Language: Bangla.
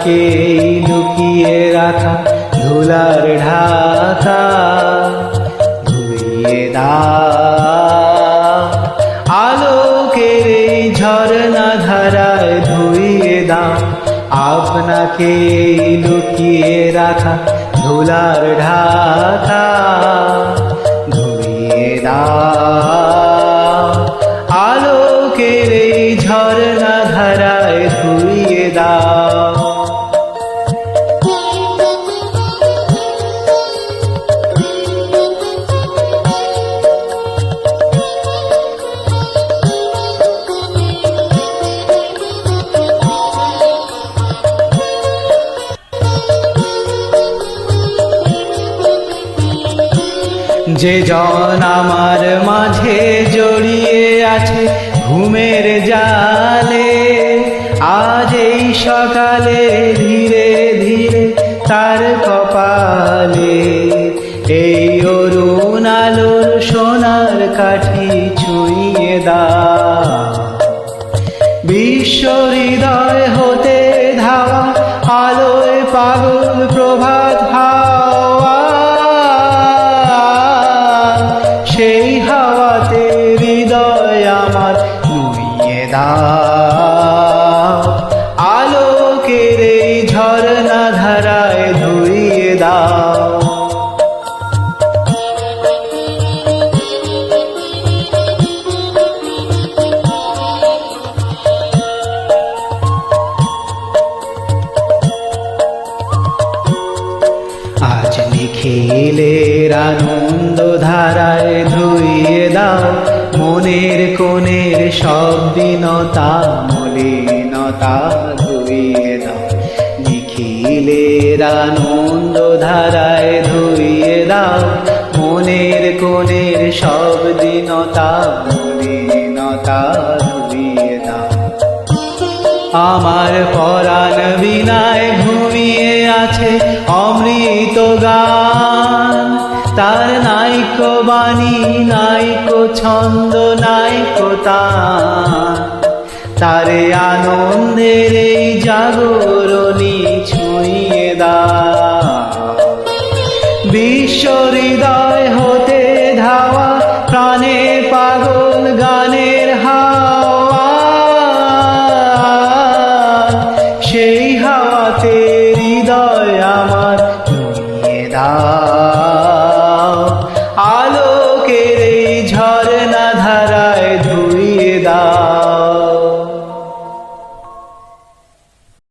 ভাবনাকে লুকিয়ে রাখা ধুলার ঢাকা ধুইয়ে দাও, আলোকের এই ঝরনা ধারায় ধুইয়ে দাও, আপনাকে লুকিয়ে রাখা ধুলার ঢাকা ধুইয়ে দাও, আলোকের এই ঝরনা ধারায় ধুইয়ে দাও। যে জন আমার মাঝে জড়িয়ে আছে ঘুমের জালে, আজ এই সকালে ধীরে ধীরে তার কপালে এই অরুণ আলোর সোনার কাঠি ছুঁয়ে দাও, বিশ্ব হৃদয় হতে ধাওয়া আলোয় পাগল প্রভাত হাওয়া, সেই হাওয়াতে হৃদয় আমার নুইয়ে দাও, আলোকের এই ঝরনা ধারায় ধুইয়ে দাও। আজ নিখিলের আনন্দ ধারায় ধুইয়ে দাও, মনের কোণের সব দীনতা মলিনতা ধুইয়ে দাও, নিখিলের আনন্দ ধারায় ধুইয়ে দাও, মনের কোণের সব দীনতা মলিনতা ধুইয়ে দাও। আমার পরাণ বিনায় ঘুমিয়ে আছে অমৃত গান, তার নাইকো বাণী নাইকো ছন্দ নাইকো তান, তারে আনন্দের এই জাগরণী ছুঁয়ে দাও, বিশ্ব হৃদয় হতে ধাওয়া প্রাণে পাগল গানের হাওয়া, সেই হাওয়াতে হৃদয় আমার নুইয়ে দাও।